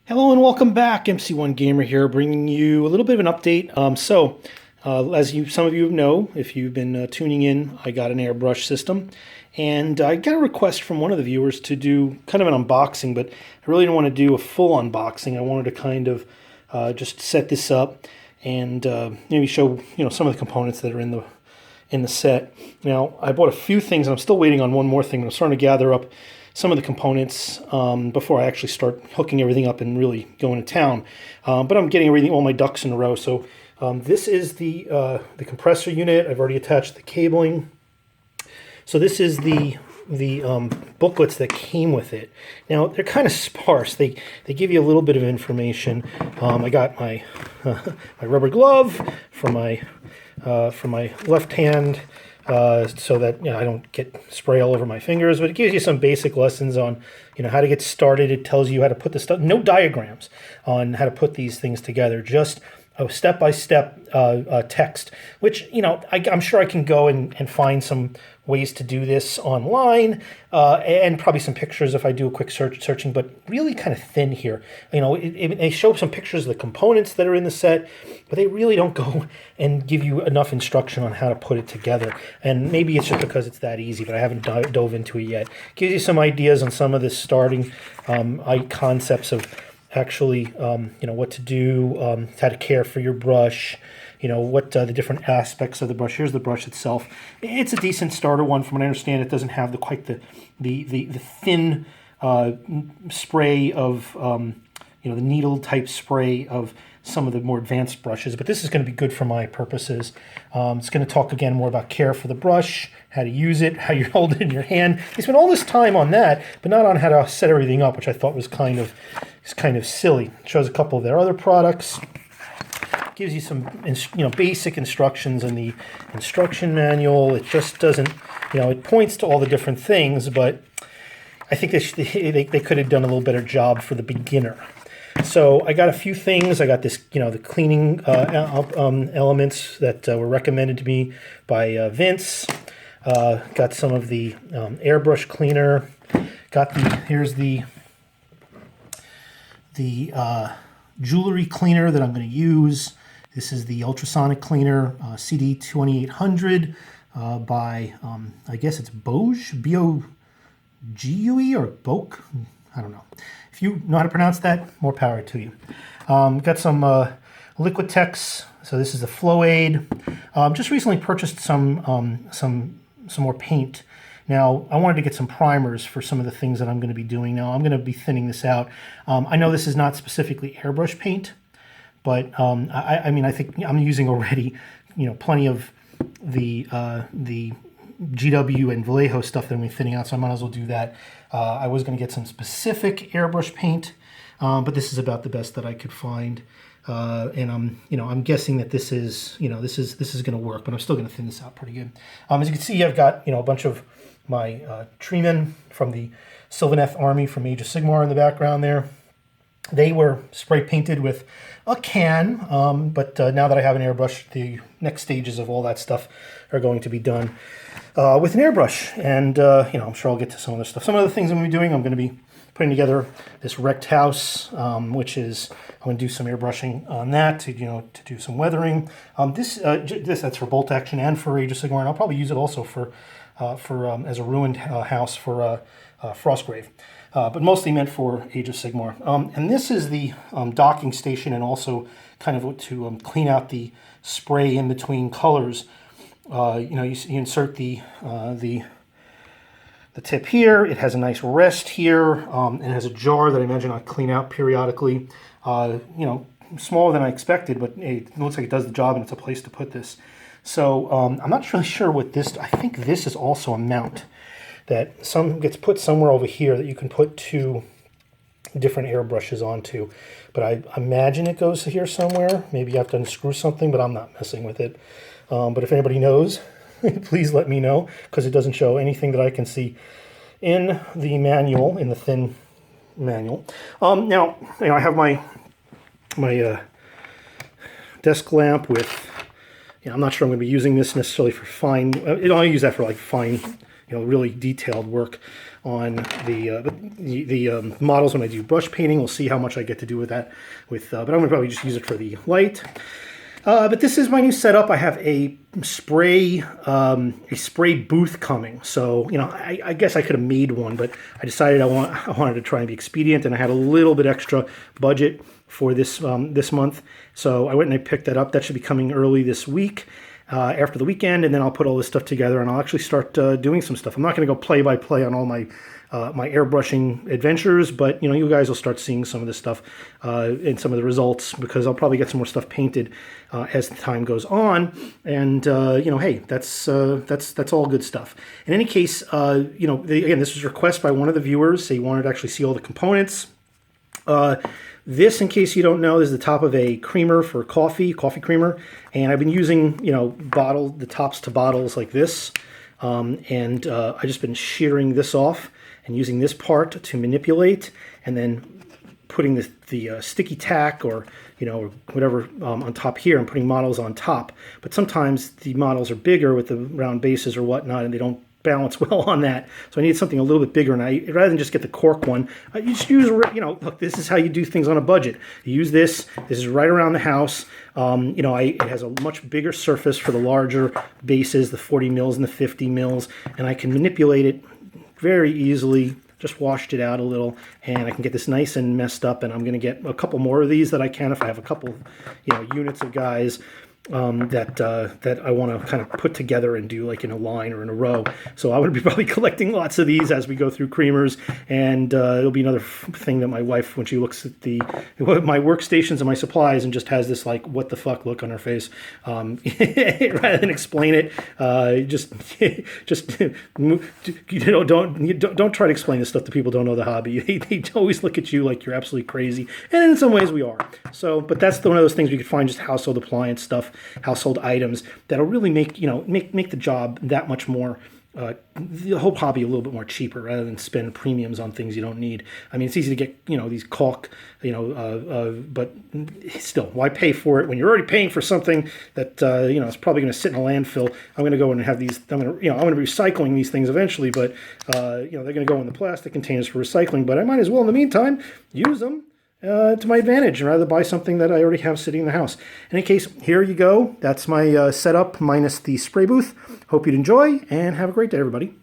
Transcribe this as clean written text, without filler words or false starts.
Hello and welcome back. MC1 Gamer here, bringing you a little bit of an update. As some of you know, if you've been tuning in, I got an Airbrush system, and I got a request from one of the viewers to do kind of an unboxing, but I really didn't want to do a full unboxing. I wanted to kind of just set this up and maybe show some of the components that are in the set. Now, I bought a few things, and I'm still waiting on one more thing, but I'm starting to gather up some of the components before I actually start hooking everything up and really going to town. But I'm getting all my ducks in a row. So this is the compressor unit. I've already attached the cabling. So this is the booklets that came with it. Now they're kind of sparse. They give you a little bit of information. I got my my rubber glove for my left hand. So that I don't get spray all over my fingers, but it gives you some basic lessons on how to get started. It tells you how to put the stuff, no diagrams on how to put these things together, just a step-by-step text, which I'm sure I can go and find some ways to do this online, and probably some pictures if I do a quick searching, but really kind of thin here. They show some pictures of the components that are in the set, but they really don't go and give you enough instruction on how to put it together. And maybe it's just because it's that easy, but I haven't dove into it yet. Gives you some ideas on some of the starting concepts of actually, what to do, how to care for your brush, what the different aspects of the brush. Here's the brush itself. It's a decent starter one. From what I understand, it doesn't have quite the thin spray of, the needle type spray of some of the more advanced brushes, but this is going to be good for my purposes. It's going to talk again more about care for the brush, how to use it, how you hold it in your hand. They spent all this time on that, but not on how to set everything up, which I thought was kind of silly. It shows a couple of their other products. Gives you some basic instructions in the instruction manual. It just doesn't, it points to all the different things, but I think they could have done a little better job for the beginner. So I got a few things. I got this, the cleaning elements that were recommended to me by Vince. Got some of the airbrush cleaner. Here's the jewelry cleaner that I'm going to use. This is the ultrasonic cleaner CD 2800 by I guess it's Boge, B-O-G-U-E or Boke. I don't know. If you know how to pronounce that, more power to you. Got some Liquitex. So this is the Flow Aid. Just recently purchased some more paint. Now, I wanted to get some primers for some of the things that I'm going to be doing. Now, I'm going to be thinning this out. I know this is not specifically airbrush paint, but I think I'm using already, plenty of the GW and Vallejo stuff that I'm thinning out, so I might as well do that. I was going to get some specific airbrush paint, but this is about the best that I could find. And I'm guessing that this is going to work, but I'm still going to thin this out pretty good. As you can see, I've got a bunch of my treemen from the Sylvaneth Army from Age of Sigmar in the background there. They were spray painted with a can, but now that I have an airbrush, the next stages of all that stuff are going to be done with an airbrush. And I'm sure I'll get to some other stuff. Some of the things I'm going to be doing, I'm going to be putting together this wrecked house, which is I'm going to do some airbrushing on that to do some weathering. This that's for bolt action and for Age of Sigmar, and I'll probably use it also for as a ruined house for Frostgrave, but mostly meant for Age of Sigmar. And this is the docking station, and also kind of to clean out the spray in between colors. You insert the tip here. It has a nice rest here, and it has a jar that I imagine I'll clean out periodically. Smaller than I expected, but it looks like it does the job, and it's a place to put this. So I'm not really sure what this. I think this is also a mount that gets put somewhere over here that you can put two different airbrushes onto. But I imagine it goes here somewhere. Maybe you have to unscrew something, but I'm not messing with it. But if anybody knows, please let me know, because it doesn't show anything that I can see in the manual, in the thin manual. Now, I have my desk lamp with. I'm not sure I'm going to be using this necessarily for fine. I'll use that for like fine, really detailed work. on the models when I do brush painting. We'll see how much I get to do with that. But I'm going to probably just use it for the light. But this is my new setup. I have a spray booth coming. So, I guess I could have made one, but I decided I wanted to try and be expedient, and I had a little bit extra budget for this month. So I went and I picked that up. That should be coming early this week, after the weekend, and then I'll put all this stuff together, and I'll actually start doing some stuff. I'm not going to go play by play on all my airbrushing adventures, but you guys will start seeing some of this stuff and some of the results, because I'll probably get some more stuff painted as the time goes on. And hey, that's all good stuff. In any case, again, this was a request by one of the viewers. They wanted to actually see all the components. This, in case you don't know, is the top of a creamer for coffee creamer, and I've been using the tops to bottles like this, and I've just been shearing this off and using this part to manipulate, and then putting the sticky tack or whatever on top here, and putting models on top. But sometimes the models are bigger with the round bases or whatnot, and they don't balance well on that, so I need something a little bit bigger. And rather than just get the cork one, you just use look, this is how you do things on a budget. You use this is right around the house. It has a much bigger surface for the larger bases, the 40 mils and the 50 mils, and I can manipulate it very easily. Just washed it out a little, and I can get this nice and messed up, and I'm going to get a couple more of these that I can, if I have a couple units of guys that I want to kind of put together and do like in a line or in a row. So I'm going to be probably collecting lots of these as we go through creamers, and it'll be another thing that my wife, when she looks at my workstations and my supplies, and just has this like what the fuck look on her face, rather than explain it, don't try to explain this stuff to people who don't know the hobby. They always look at you like you're absolutely crazy, and in some ways we are. So, but that's one of those things we could find, just household appliance stuff, household items that'll really make the job that much more, the whole hobby a little bit more cheaper, rather than spend premiums on things you don't need. I mean, it's easy to get these caulk, but still, why pay for it when you're already paying for something that is probably going to sit in a landfill? I'm going to go and have these. I'm going to be recycling these things eventually, but they're going to go in the plastic containers for recycling. But I might as well, in the meantime, use them to my advantage, and rather buy something that I already have sitting in the house. In any case, here you go. That's my setup minus the spray booth. Hope you'd enjoy, and have a great day, everybody.